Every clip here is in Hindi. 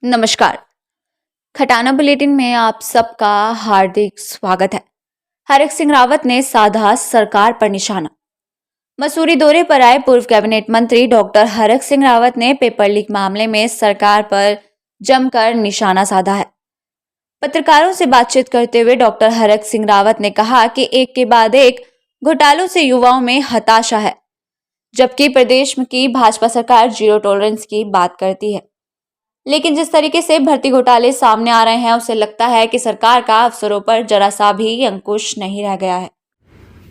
नमस्कार। खटाना बुलेटिन में आप सबका हार्दिक स्वागत है। हरक सिंह रावत ने साधा सरकार पर निशाना। मसूरी दौरे पर आए पूर्व कैबिनेट मंत्री डॉक्टर हरक सिंह रावत ने पेपर लीक मामले में सरकार पर जमकर निशाना साधा है। पत्रकारों से बातचीत करते हुए डॉक्टर हरक सिंह रावत ने कहा कि एक के बाद एक घोटालों से युवाओं में हताशा है, जबकि प्रदेश की भाजपा सरकार जीरो टॉलरेंस की बात करती है। लेकिन जिस तरीके से भर्ती घोटाले सामने आ रहे हैं, उसे लगता है कि सरकार का अफसरों पर जरा सा भी अंकुश नहीं रह गया है।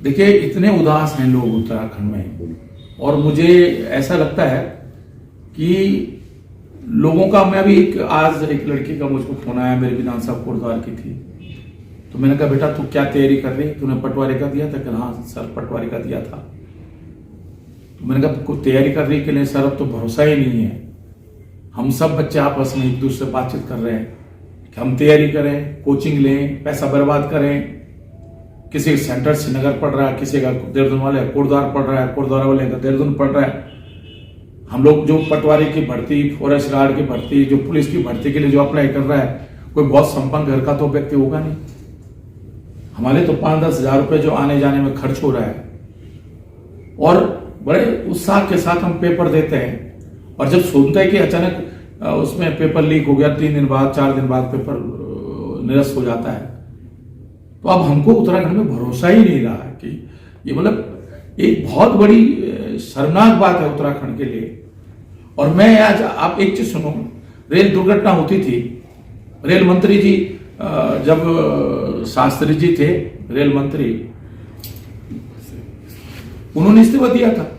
देखिए, इतने उदास हैं लोग उत्तराखंड में, और मुझे ऐसा लगता है कि लोगों का, मैं अभी आज एक लड़की का मुझको फोन आया, मेरे विधानसभा कोटद्वार की थी, तो मैंने कहा बेटा तू क्या तैयारी कर रही, तूने पटवारी का दिया था? कि हाँ सर पटवारी का दिया था। तो मैंने कहा कुछ तैयारी कर रही कि नहीं सर, अब तो भरोसा ही नहीं है। हम सब बच्चे आपस में एक दूसरे से बातचीत कर रहे हैं कि हम तैयारी करें, कोचिंग लें, पैसा बर्बाद करें। किसी का सेंटर श्रीनगर पढ़ रहा है, किसी का देहरादून वाले कोटद्वार पढ़ रहा है, कोटद्वार वाले का देहरादून पढ़ रहा है। हम लोग जो पटवारी की भर्ती, फॉरेस्ट गार्ड की भर्ती, जो पुलिस की भर्ती के लिए जो अप्लाई कर रहा है, कोई बहुत संपन्न घर का तो व्यक्ति होगा नहीं। हमारे तो 5-10 हजार रुपए जो आने जाने में खर्च हो रहा है, और बड़े उत्साह के साथ हम पेपर देते हैं, और जब सुनते हैं कि अचानक उसमें पेपर लीक हो गया, 3 दिन बाद 4 दिन बाद पेपर निरस्त हो जाता है, तो अब हमको उत्तराखंड में भरोसा ही नहीं रहा है कि ये मतलब एक बहुत बड़ी शर्मनाक बात है उत्तराखंड के लिए। और मैं आज आप एक चीज सुनो, रेल दुर्घटना होती थी, रेल मंत्री जी जब शास्त्री जी थे रेल मंत्री, उन्होंने इस्तीफा दिया था।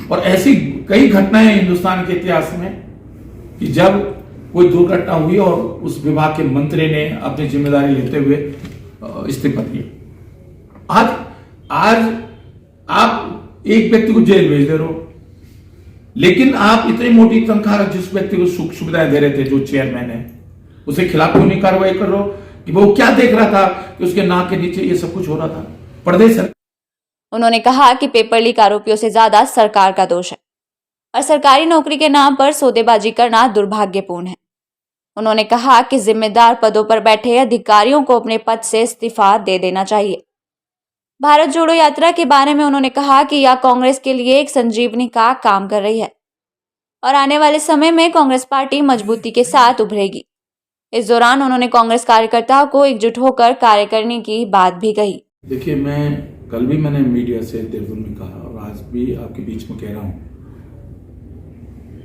और ऐसी कई घटनाएं हैं हिंदुस्तान के इतिहास में कि जब कोई दुर्घटना हुई और उस विभाग के मंत्री ने अपनी जिम्मेदारी लेते हुए इस्तीफा दिया। आज आप एक व्यक्ति को जेल भेज दे रहे हो, लेकिन आप इतनी मोटी तनख्वाह जिस व्यक्ति को सुख सुविधाएं दे रहे थे, जो चेयरमैन है, उसे खिलाफ क्यों नहीं कार्रवाई कर रहे हो? कि वो क्या देख रहा था कि उसके नाक के नीचे ये सब कुछ हो रहा था? प्रदेश। उन्होंने कहा कि पेपर लीक आरोपियों से ज्यादा सरकार का दोष है और सरकारी नौकरी के नाम पर सौदेबाजी करना दुर्भाग्यपूर्ण है। उन्होंने कहा कि जिम्मेदार पदों पर बैठे अधिकारियों को अपने पद से इस्तीफा दे देना चाहिए। भारत जोड़ो यात्रा के बारे में उन्होंने कहा कि यह कांग्रेस के लिए एक संजीवनी का काम कर रही है और आने वाले समय में कांग्रेस पार्टी मजबूती के साथ उभरेगी। इस दौरान उन्होंने कांग्रेस कार्यकर्ताओं को एकजुट होकर कार्य करने की बात भी कही। देखिए, कल भी मैंने मीडिया से देहरादून में कहा और आज भी आपके बीच में कह रहा हूं,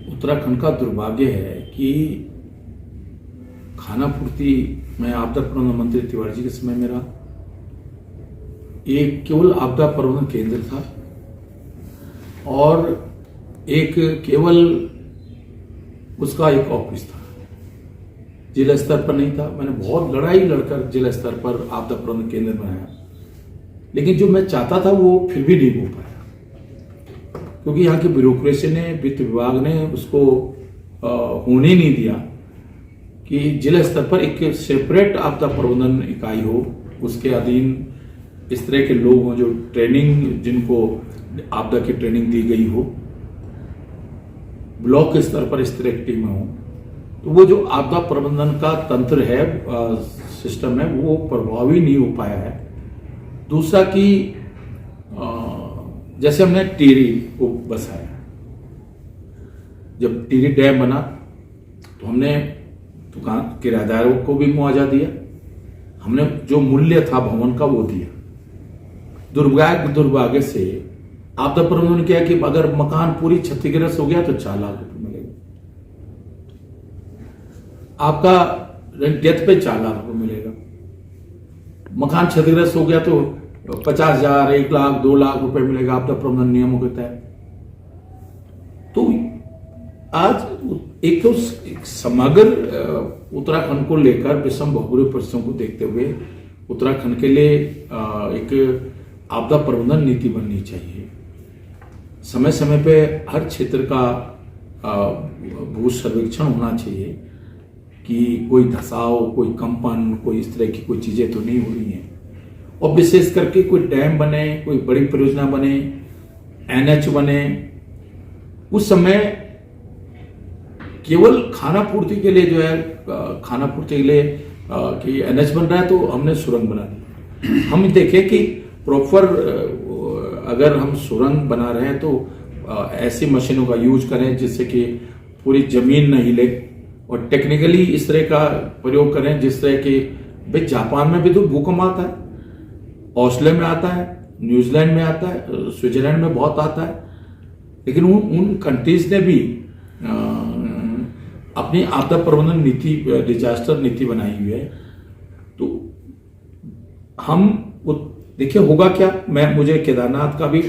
उत्तराखंड का दुर्भाग्य है कि खाना पूर्ति में आपदा प्रबंधन मंत्री तिवारी जी के समय में रहा, एक केवल आपदा प्रबंधन केंद्र था और एक केवल उसका एक ऑफिस था, जिला स्तर पर नहीं था। मैंने बहुत लड़ाई लड़कर जिला स्तर पर आपदा प्रबंधन केंद्र बनाया, लेकिन जो मैं चाहता था वो फिर भी नहीं हो पाया, क्योंकि यहाँ की ब्यूरोक्रेसी ने, वित्त विभाग ने उसको होने नहीं दिया कि जिला स्तर पर एक सेपरेट आपदा प्रबंधन इकाई हो, उसके अधीन इस तरह के लोग हों जो ट्रेनिंग, जिनको आपदा की ट्रेनिंग दी गई हो, ब्लॉक के स्तर पर इस तरह की टीमें हो, तो वो जो आपदा प्रबंधन का तंत्र है, सिस्टम है, वो प्रभावी नहीं हो पाया है। दूसरा कि जैसे हमने टिहरी को बसाया, जब टिहरी डैम बना तो हमने दुकान किराएदारों को भी मुआवजा दिया, हमने जो मूल्य था भवन का वो दिया। दुर्भाग्य से आपदा प्रबंधन किया कि अगर मकान पूरी क्षतिग्रस्त हो गया तो 4 लाख रुपए मिलेगा, आपका डेथ पे 4 लाख रुपए मिलेगा, मकान क्षतिग्रस्त हो गया तो 50,000, 1 लाख, 2 लाख रुपए मिलेगा आपदा प्रबंधन नियमों के तहत। तो आज एक तो समग्र उत्तराखंड को लेकर विषम भौगोलिक परिस्थितियों को देखते हुए उत्तराखंड के लिए एक आपदा प्रबंधन नीति बननी चाहिए। समय समय पे हर क्षेत्र का भू सर्वेक्षण होना चाहिए कि कोई धसाव, कोई कंपन, कोई इस तरह की कोई चीजें तो नहीं हो रही हैं, और विशेष करके कोई डैम बने, कोई बड़ी परियोजना बने, एनएच बने, उस समय केवल खाना पूर्ति के लिए जो है खाना पूर्ति के लिए कि एनएच बन रहा है तो हमने सुरंग बना दी। हम देखें कि प्रॉपर अगर हम सुरंग बना रहे हैं तो ऐसी मशीनों का यूज करें जिससे कि पूरी जमीन न हिले, और टेक्निकली इस तरह का प्रयोग करें जिस तरह कि भाई जापान में भी तो भूकंप आता है, ऑस्ट्रेलिया में आता है, न्यूजीलैंड में आता है, स्विट्जरलैंड में बहुत आता है, लेकिन उन कंट्रीज ने भी अपनी आपदा प्रबंधन नीति, डिजास्टर नीति बनाई हुई है। तो हम देखिए होगा क्या, मुझे केदारनाथ का भी